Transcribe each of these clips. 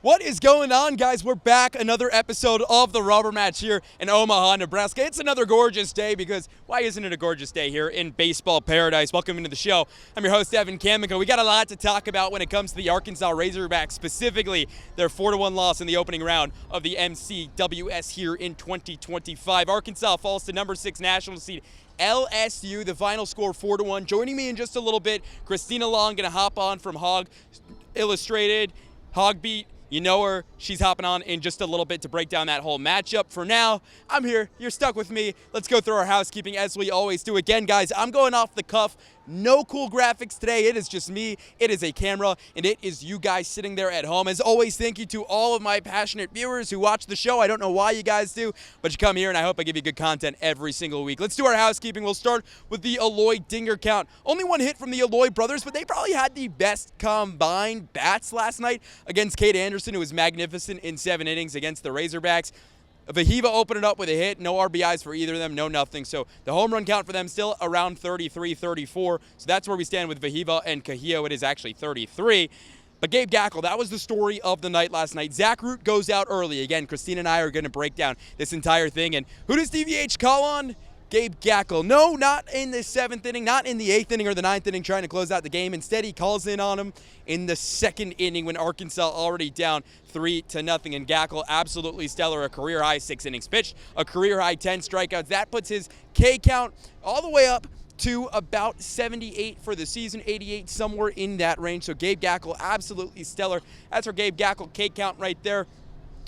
What is going on, guys? We're back, another episode of the Rubber Match here in Omaha, Nebraska. It's another gorgeous day because why isn't it a gorgeous day here in baseball paradise? Welcome into the show. I'm your host, Evan Kamico. We got a lot to talk about when it comes to the Arkansas Razorbacks, specifically their 4-1 loss in the opening round of the MCWS here in 2025. Arkansas falls to number 6 national seed LSU. The final score 4-1. Joining me in just a little bit, Christina Long, going to hop on from Hog Illustrated, Hog Beat. You know her. She's hopping on in just a little bit to break down that whole matchup. For now, I'm here. You're stuck with me. Let's go through our housekeeping as we always do. Again, guys, I'm going off the cuff. No cool graphics today. It is just me. It is a camera, and it is you guys sitting there at home. As always, thank you to all of my passionate viewers who watch the show. I don't know why you guys do, but you come here, and I hope I give you good content every single week. Let's do our housekeeping. We'll start with the Aloy Dinger count. Only one hit from the Aloy brothers, but they probably had the best combined bats last night against Cade Anderson, who was magnificent in 7 innings against the Razorbacks. Vahiva opened it up with a hit. No RBIs for either of them, no nothing. So the home run count for them still around 33, 34. So that's where we stand with Vahiva and Cahillo. It is actually 33. But Gabe Gackle, that was the story of the night last night. Zach Root goes out early. Again, Christina and I are going to break down this entire thing. And who does DVH call on? Gabe Gackle. No, not in the 7th inning, not in the 8th inning or the 9th inning trying to close out the game. Instead, he calls in on him in the 2nd inning when Arkansas already down 3-0. And Gackle, absolutely stellar. A career-high 6 innings pitched, a career-high 10 strikeouts. That puts his K count all the way up to about 78 for the season, 88, somewhere in that range. So Gabe Gackle, absolutely stellar. That's our Gabe Gackle K count right there.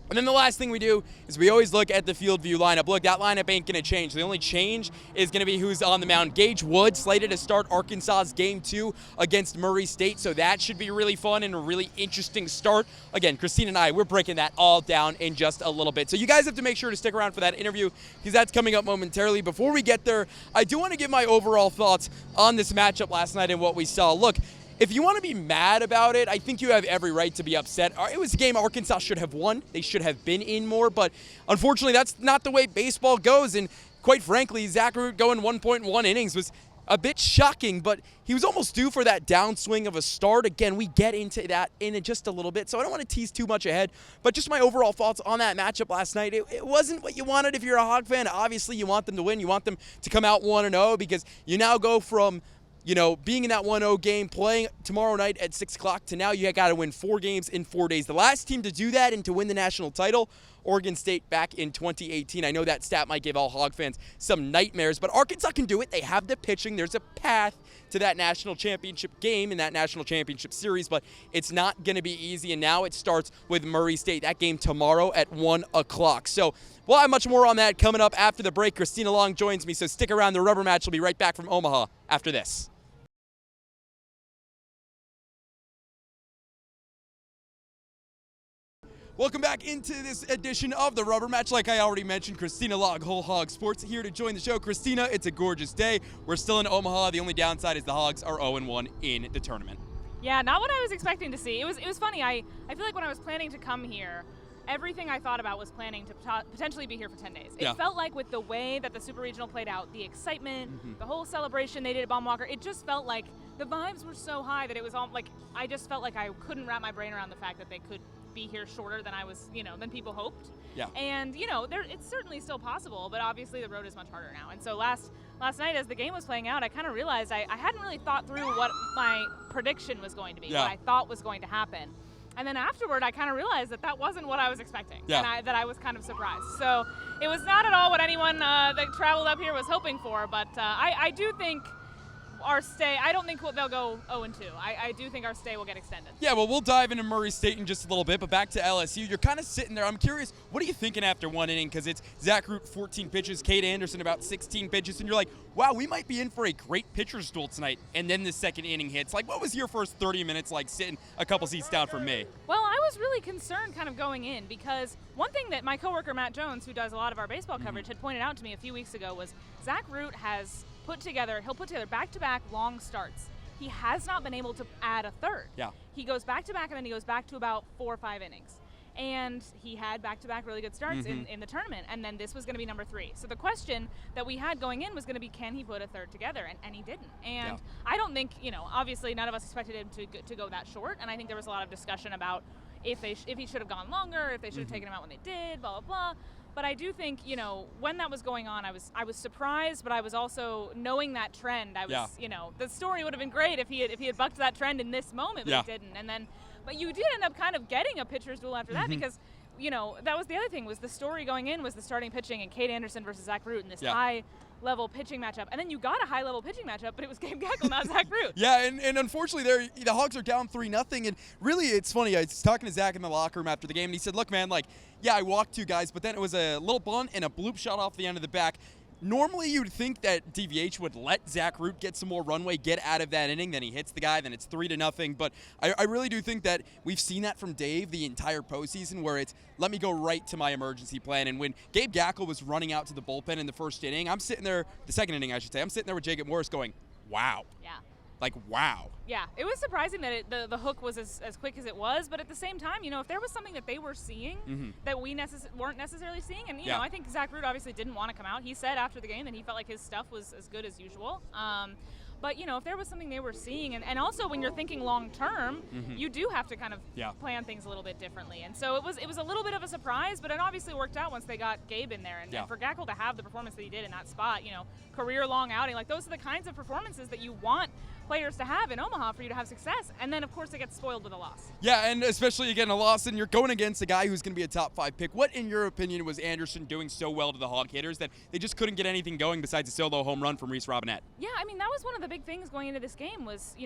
And then the last thing we do is we always look at the field view lineup. Look, that lineup ain't going to change. The only change is going to be who's on the mound. Gage Wood slated to start Arkansas's Game 2 against Murray State, so that should be really fun and a really interesting start. Again, Christine and I, we're breaking that all down in just a little bit. So you guys have to make sure to stick around for that interview because that's coming up momentarily. Before we get there, I do want to give my overall thoughts on this matchup last night and what we saw. Look, if you want to be mad about it, I think you have every right to be upset. It was a game Arkansas should have won. They should have been in more, but unfortunately, that's not the way baseball goes. And quite frankly, Zach Root going 1.1 innings was a bit shocking, but he was almost due for that downswing of a start. Again, we get into that in just a little bit, so I don't want to tease too much ahead, but just my overall thoughts on that matchup last night. It wasn't what you wanted if you're a Hog fan. Obviously, you want them to win. You want them to come out 1-0 because you now go from being in that 1-0 game, playing tomorrow night at 6 o'clock, to now you got to win 4 games in 4 days. The last team to do that and to win the national title, Oregon State back in 2018. I know that stat might give all Hog fans some nightmares, but Arkansas can do it. They have the pitching. There's a path to that national championship game in that national championship series, but it's not going to be easy, and now it starts with Murray State. That game tomorrow at 1 o'clock. So we'll have much more on that coming up after the break. Christina Long joins me, so stick around. The Rubber Match will be right back from Omaha after this. Welcome back into this edition of the Rubber Match. Like I already mentioned, Christina Long, Whole Hog Sports, here to join the show. Christina, it's a gorgeous day. We're still in Omaha. The only downside is the Hogs are 0-1 in the tournament. Yeah, not what I was expecting to see. It was funny. I feel like when I was planning to come here, everything I thought about was planning to potentially be here for 10 days. It felt like with the way that the Super Regional played out, the excitement, the whole celebration they did at Baum-Walker, it just felt like the vibes were so high that it was all like, I just felt like I couldn't wrap my brain around the fact that they could be here shorter than I was, than people hoped. Yeah. And, it's certainly still possible, but obviously the road is much harder now. And so last night as the game was playing out, I kind of realized I hadn't really thought through what my prediction was going to be, what I thought was going to happen. And then afterward, I kind of realized that wasn't what I was expecting, and that I was kind of surprised. So it was not at all what anyone that traveled up here was hoping for, but I do think our stay, I don't think they'll go 0-2. I do think our stay will get extended. Yeah, well, we'll dive into Murray State in just a little bit, but back to LSU. You're kind of sitting there. I'm curious, what are you thinking after 1 inning? Because it's Zach Root, 14 pitches, Cade Anderson, about 16 pitches, and you're like, wow, we might be in for a great pitcher's duel tonight. And then the 2nd inning hits. Like, what was your first 30 minutes like sitting a couple seats down from me? Well, I was really concerned kind of going in because one thing that my coworker Matt Jones, who does a lot of our baseball coverage, had pointed out to me a few weeks ago was Zach Root he'll put together back-to-back long starts. He has not been able to add a third. Yeah. He goes back-to-back, and then he goes back to about 4 or 5 innings. And he had back-to-back really good starts in the tournament, and then this was going to be number 3. So the question that we had going in was going to be, can he put a third together? And he didn't. And I don't think, obviously none of us expected him to go that short, and I think there was a lot of discussion about if he should have gone longer, if they should have taken him out when they did, blah, blah, blah. But I do think, when that was going on, I was surprised, but I was also knowing that trend. I was, the story would have been great if he had bucked that trend in this moment, but he didn't. But you did end up kind of getting a pitcher's duel after that because, that was the other thing, was the story going in was the starting pitching and Cade Anderson versus Zach Root in this high-level pitching matchup. And then you got a high-level pitching matchup, but it was Gabe Gackle, not Zach Root. Yeah, and unfortunately, the Hogs are down 3-0. And really, it's funny. I was talking to Zach in the locker room after the game, and he said, look, man, I walked 2 guys, but then it was a little bunt and a bloop shot off the end of the back. Normally, you'd think that DVH would let Zach Root get some more runway, get out of that inning. Then he hits the guy, then it's 3-0. But I really do think that we've seen that from Dave the entire postseason, where it's let me go right to my emergency plan. And when Gabe Gackle was running out to the bullpen in the first inning, I'm sitting there, the second inning, I should say, I'm sitting there with Jacob Morris going, wow. Yeah. Wow. Yeah, it was surprising that the hook was as quick as it was, but at the same time, if there was something that they were seeing that we weren't necessarily seeing, and I think Zach Root obviously didn't want to come out. He said after the game that he felt like his stuff was as good as usual. But, if there was something they were seeing, and also when you're thinking long-term, you do have to kind of plan things a little bit differently. And so it was a little bit of a surprise, but it obviously worked out once they got Gabe in there. And for Gackle to have the performance that he did in that spot, career-long outing, those are the kinds of performances that you want players to have in Omaha for you to have success, and then of course it gets spoiled with a loss. Yeah, and especially again a loss, and you're going against a guy who's going to be a top 5 pick. What, in your opinion, was Anderson doing so well to the Hog hitters that they just couldn't get anything going besides a solo home run from Reese Robinette? Yeah, that was one of the big things going into this game was,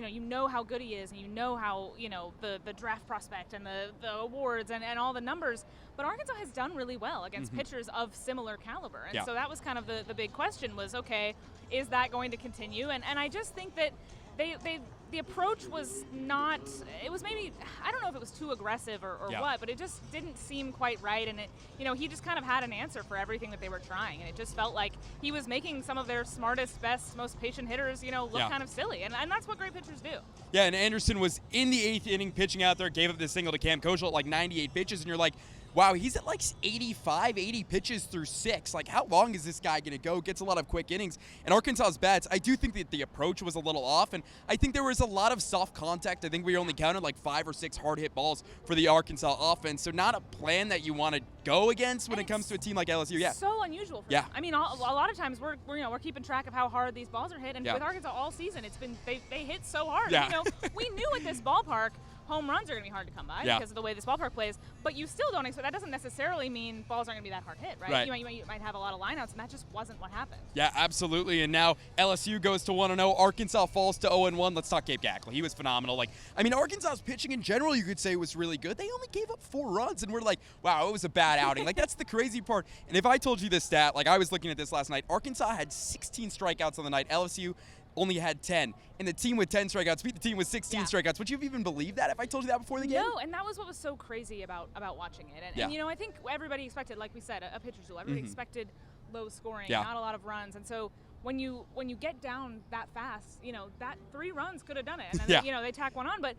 how good he is, and how, the draft prospect and the awards and all the numbers, but Arkansas has done really well against pitchers of similar caliber, and so that was kind of the big question was, okay, is that going to continue? And I just think that the approach was not, it was maybe, I don't know if it was too aggressive or what, but it just didn't seem quite right. And he just kind of had an answer for everything that they were trying. And it just felt like he was making some of their smartest, best, most patient hitters, look kind of silly. And that's what great pitchers do. Yeah, and Anderson was in the 8th inning pitching out there, gave up this single to Cam Koschel at 98 pitches, and you're like, wow, he's at 85, 80 pitches through 6. How long is this guy going to go? Gets a lot of quick innings. And Arkansas's bats, I do think that the approach was a little off, and I think there was a lot of soft contact. I think we only counted 5 or 6 hard hit balls for the Arkansas offense. So not a plan that you want to go against when it comes to a team like LSU. Yeah. So unusual for them. A lot of times we're keeping track of how hard these balls are hit, and with Arkansas all season, it's been they hit so hard. Yeah. We knew at this ballpark home runs are going to be hard to come by because of the way this ballpark plays, but you still don't expect, that doesn't necessarily mean balls aren't going to be that hard hit, right? You might have a lot of lineouts, and that just wasn't what happened. Yeah, absolutely. And now LSU goes to 1-0. Arkansas falls to 0-1. Let's talk Gabe Gackle. He was phenomenal. Arkansas's pitching in general, you could say, was really good. They only gave up 4 runs, and we're like, wow, it was a bad outing. That's the crazy part. And if I told you this stat, I was looking at this last night, Arkansas had 16 strikeouts on the night. LSU only had 10, and the team with 10 strikeouts beat the team with 16 strikeouts. Would you have even believed that if I told you that before the game? No, and that was what was so crazy about watching it. And I think everybody expected, like we said, a pitcher's duel. Everybody expected low scoring, not a lot of runs, and so when you get down that fast, that 3 runs could have done it, and then they tack one on. But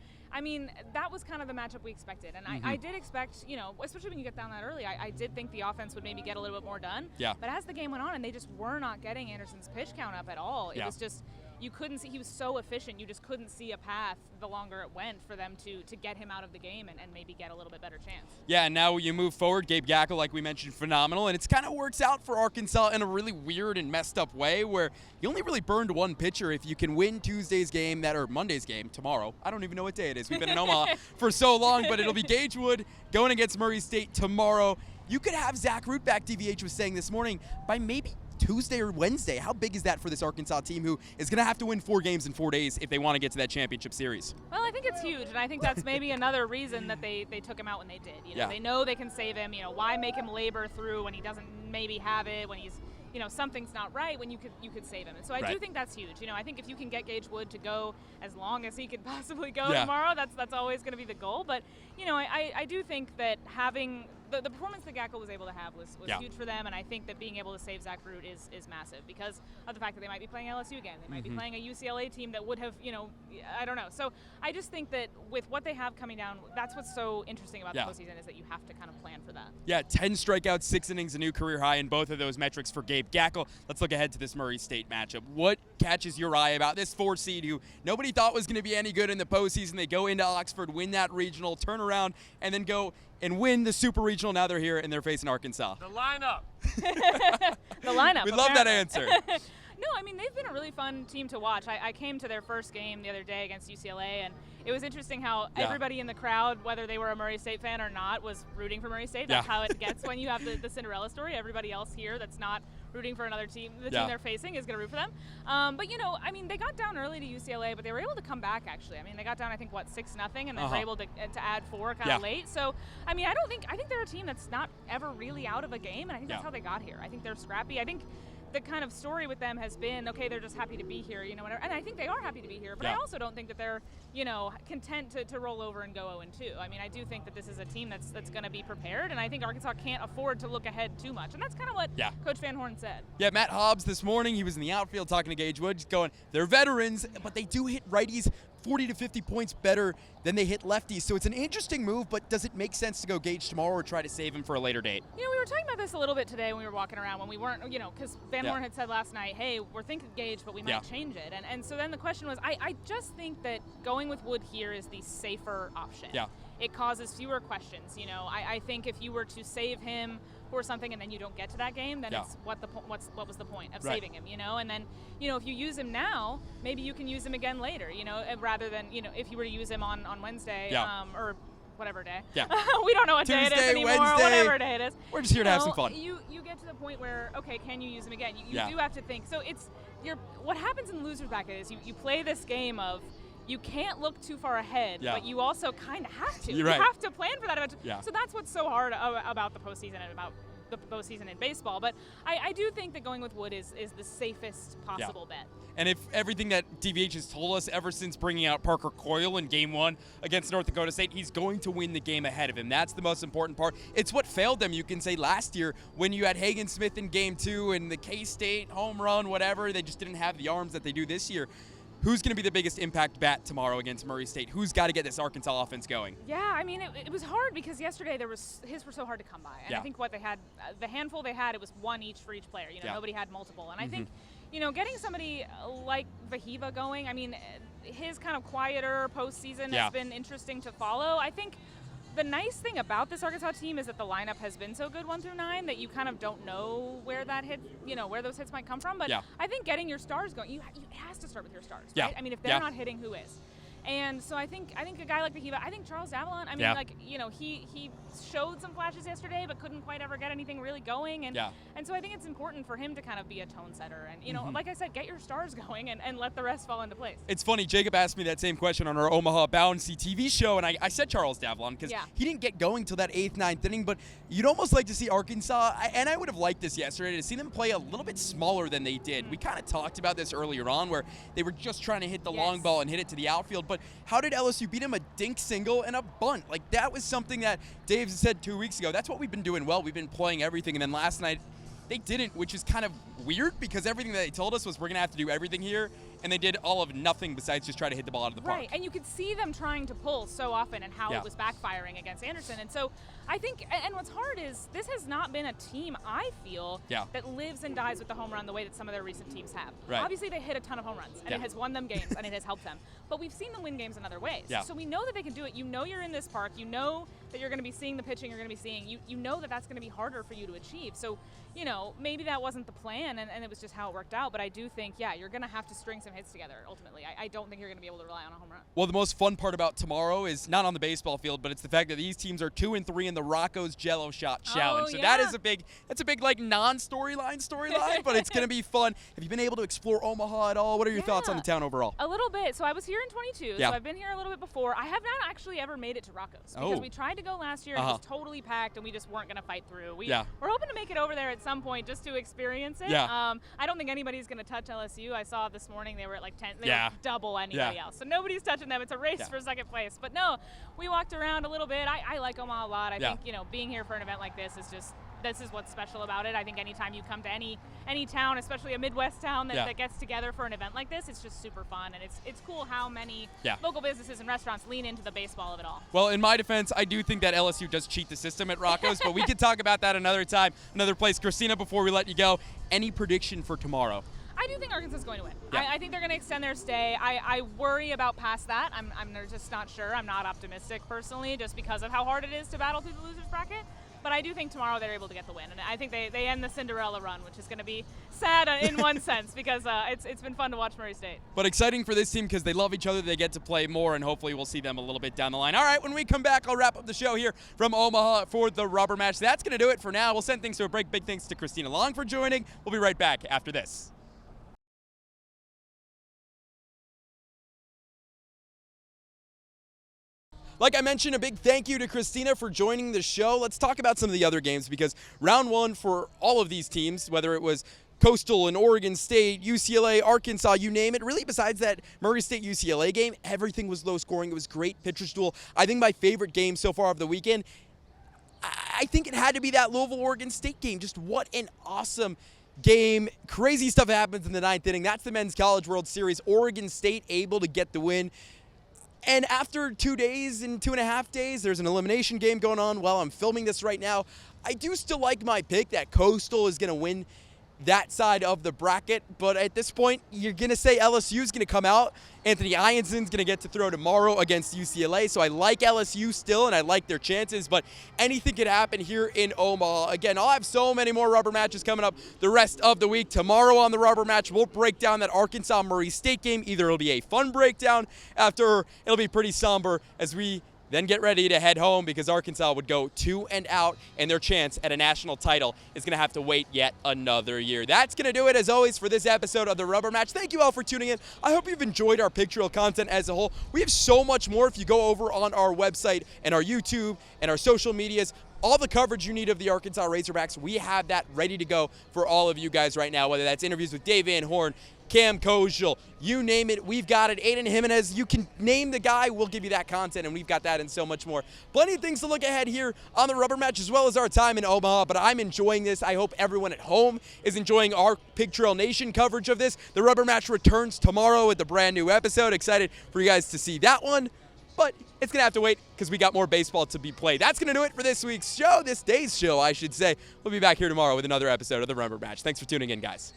that was kind of the matchup we expected, and I did expect, especially when you get down that early, I did think the offense would maybe get a little bit more done. Yeah. But as the game went on, and they just were not getting Anderson's pitch count up at all, it was just, you couldn't see, he was so efficient, you just couldn't see a path the longer it went for them to get him out of the game and maybe get a little bit better chance. Yeah, and now you move forward, Gabe Gackle, like we mentioned, phenomenal, and it's kind of works out for Arkansas in a really weird and messed up way where you only really burned 1 pitcher. If you can win Tuesday's game, or Monday's game tomorrow, I don't even know what day it is. We've been in Omaha for so long, but it'll be Gage Wood going against Murray State tomorrow. You could have Zach Root back, DVH was saying this morning, by maybe Tuesday or Wednesday. How big is that for this Arkansas team who is going to have to win 4 games in 4 days if they want to get to that championship series? Well, I think it's huge, and I think that's maybe another reason that they took him out when they did. They know they can save him. Why make him labor through when he doesn't maybe have it, when he's something's not right, when you could save him. And so I do think that's huge. I think if you can get Gage Wood to go as long as he could possibly go tomorrow, that's always going to be the goal. But I do think that having the performance that Gackle was able to have was huge for them, and I think that being able to save Zach Root is massive because of the fact that they might be playing LSU again. They might be playing a UCLA team that would have, I don't know. So I just think that with what they have coming down, that's what's so interesting about the postseason is that you have to kind of plan for that. Yeah, 10 strikeouts, 6 innings, a new career high in both of those metrics for Gabe Gackle. Let's look ahead to this Murray State matchup. What catches your eye about this 4 seed who nobody thought was going to be any good in the postseason? They go into Oxford, win that regional, turn around, and then go and win the super regional. Now they're here and they're facing Arkansas. The lineup. The lineup. We love that answer. No, I mean, they've been a really fun team to watch. I came to their first game the other day against UCLA, and it was interesting how everybody in the crowd, whether they were a Murray State fan or not, was rooting for Murray State. That's how it gets when you have the Cinderella story. Everybody else here that's not rooting for another team, the team they're facing, is going to root for them. But, you know, I mean, they got down early to UCLA, but they were able to come back, actually. I mean, they got down, I think, 6-0, and then were able to add 4 kind of late. So, I mean, I think they're a team that's not ever really out of a game, and I think that's how they got here. I think they're scrappy. I think the kind of story with them has been, okay, they're just happy to be here, you know, and I think they are happy to be here, but I also don't think that they're, you know, content to roll over and go 0-2. I mean, I do think that this is a team that's going to be prepared, and I think Arkansas can't afford to look ahead too much, and that's kind of what Coach Van Horn said. Yeah, Matt Hobbs this morning, he was in the outfield talking to Gage Wood, just going, they're veterans, but they do hit righties 40 to 50 points better than they hit lefties. So it's an interesting move, but does it make sense to go Gage tomorrow or try to save him for a later date? You know, we were talking about this a little bit today when we were walking around, when we weren't, you know, because Van Horn had said last night, hey, we're thinking Gage, but we might change it. And so then the question was, I just think that going with Wood here is the safer option. Yeah. It causes fewer questions. You know, I think if you were to save him or something and then you don't get to that game, then it's what was the point of saving him, you know? And then, you know, if you use him now, maybe you can use him again later, you know, rather than, you know, if you were to use him on Wednesday or whatever day. Yeah. We don't know what Tuesday, day it is anymore, Wednesday, whatever day it is. We're just here to have some fun. You get to the point where, okay, can you use him again? You do have to think. So what happens in the loser's bracket is you play this game of, you can't look too far ahead, but you also kind of have to. You have to plan for that event. So that's what's so hard about the postseason and about the postseason in baseball. But I do think that going with Wood is the safest possible bet. And if everything that DVH has told us ever since bringing out Parker Coyle in Game 1 against North Dakota State, he's going to win the game ahead of him. That's the most important part. It's what failed them, you can say, last year when you had Hagen Smith in Game 2 and the K-State home run, whatever. They just didn't have the arms that they do this year. Who's going to be the biggest impact bat tomorrow against Murray State? Who's got to get this Arkansas offense going? Yeah, I mean, it was hard because yesterday his were so hard to come by. And I think what they had, the handful they had, it was one each for each player. You know, nobody had multiple. And I think, you know, getting somebody like Vahiva going, I mean, his kind of quieter postseason has been interesting to follow. I think the nice thing about this Arkansas team is that the lineup has been so good 1 through 9 that you kind of don't know where that hit, you know, where those hits might come from. But I think getting your stars going, it has to start with your stars. Right? I mean, if they're not hitting, who is? And so I think a guy like Vahiva, I think Charles Avalon, I mean, like, you know, he showed some flashes yesterday, but couldn't quite ever get anything really going. And so I think it's important for him to kind of be a tone setter. And, you know, like I said, get your stars going and let the rest fall into place. It's funny, Jacob asked me that same question on our Omaha Bouncy TV show, and I said Charles Avalon because he didn't get going till that 8th, 9th inning, but you'd almost like to see Arkansas, and I would have liked this yesterday, to see them play a little bit smaller than they did. We kind of talked about this earlier on where they were just trying to hit the long ball and hit it to the outfield, but how did LSU beat him? A dink single and a bunt. Like, that was something that Dave said 2 weeks ago. That's what we've been doing well. We've been playing everything, and then last night they didn't, which is kind of weird because everything that they told us was we're going to have to do everything here, and they did all of nothing besides just try to hit the ball out of the park. Right, and you could see them trying to pull so often and how it was backfiring against Anderson. And so I think, and what's hard is this has not been a team, I feel, that lives and dies with the home run the way that some of their recent teams have. Right. Obviously, they hit a ton of home runs, and it has won them games, and it has helped them. But we've seen them win games in other ways. So we know that they can do it. You know you're in this park. You know that you're going to be seeing the pitching you're going to be seeing. You know that that's going to be harder for you to achieve. So, you know, maybe that wasn't the plan, and it was just how it worked out. But I do think, you're going to have to string some hits together, ultimately. I don't think you're going to be able to rely on a home run. Well, the most fun part about tomorrow is not on the baseball field, but it's the fact that these teams are 2 and 3 in the Rocco's Jello Shot Challenge. So that's a big like non-storyline, but it's going to be fun. Have you been able to explore Omaha at all? What are your thoughts on the town overall? A little bit. So I was here in 22, so I've been here a little bit before. I have not actually ever made it to Rocco's because we tried to go last year and it was totally packed and we just weren't going to fight through. We're hoping to make it over there at some point just to experience it. I don't think anybody's going to touch LSU. I saw this morning they were at like 10. They were double anybody else. So nobody's touching them. It's a race for second place. But no, we walked around a little bit. I like Omaha a lot. I think, you know, being here for an event like this is what's special about it. I think anytime you come to any town, especially a Midwest town that gets together for an event like this, it's just super fun. And it's cool how many local businesses and restaurants lean into the baseball of it all. Well, in my defense, I do think that LSU does cheat the system at Rocco's, but we can talk about that another time, another place. Christina, before we let you go, any prediction for tomorrow? I do think Arkansas is going to win. Yeah. I think they're going to extend their stay. I worry about past that. I'm just not sure. I'm not optimistic personally, just because of how hard it is to battle through the losers bracket. But I do think tomorrow they're able to get the win, and I think they end the Cinderella run, which is going to be sad in one sense because it's been fun to watch Murray State. But exciting for this team because they love each other. They get to play more, and hopefully we'll see them a little bit down the line. All right, when we come back, I'll wrap up the show here from Omaha for the rubber match. That's going to do it for now. We'll send things to a break. Big thanks to Christina Long for joining. We'll be right back after this. Like I mentioned, a big thank you to Christina for joining the show. Let's talk about some of the other games because round one for all of these teams, whether it was Coastal and Oregon State, UCLA, Arkansas, you name it. Really, besides that Murray State UCLA game, everything was low scoring. It was great pitcher's duel. I think my favorite game so far of the weekend, I think it had to be that Louisville-Oregon State game. Just what an awesome game. Crazy stuff happens in the ninth inning. That's the Men's College World Series. Oregon State able to get the win. And after 2 days and 2.5 days, there's an elimination game going on while I'm filming this right now. I do still like my pick that Coastal is going to win that side of the bracket. But at this point, you're going to say LSU is going to come out. Anthony Ionson's going to get to throw tomorrow against UCLA. So I like LSU still, and I like their chances. But anything could happen here in Omaha. Again, I'll have so many more rubber matches coming up the rest of the week. Tomorrow on the rubber match, we'll break down that Arkansas-Murray State game. Either it'll be a fun breakdown, after it'll be pretty somber as we then get ready to head home because Arkansas would go 2 and out, and their chance at a national title is going to have to wait yet another year. That's going to do it, as always, for this episode of The Rubber Match. Thank you all for tuning in. I hope you've enjoyed our pictorial content as a whole. We have so much more if you go over on our website and our YouTube and our social medias. All the coverage you need of the Arkansas Razorbacks, we have that ready to go for all of you guys right now, whether that's interviews with Dave Van Horn, Cam Koziel, you name it, we've got it. Aiden Jimenez, you can name the guy, we'll give you that content, and we've got that and so much more. Plenty of things to look ahead here on the rubber match, as well as our time in Omaha, but I'm enjoying this. I hope everyone at home is enjoying our Pictorial Nation coverage of this. The rubber match returns tomorrow with a brand new episode. Excited for you guys to see that one, but it's going to have to wait because we got more baseball to be played. That's going to do it for this week's show, this day's show, I should say. We'll be back here tomorrow with another episode of the rubber match. Thanks for tuning in, guys.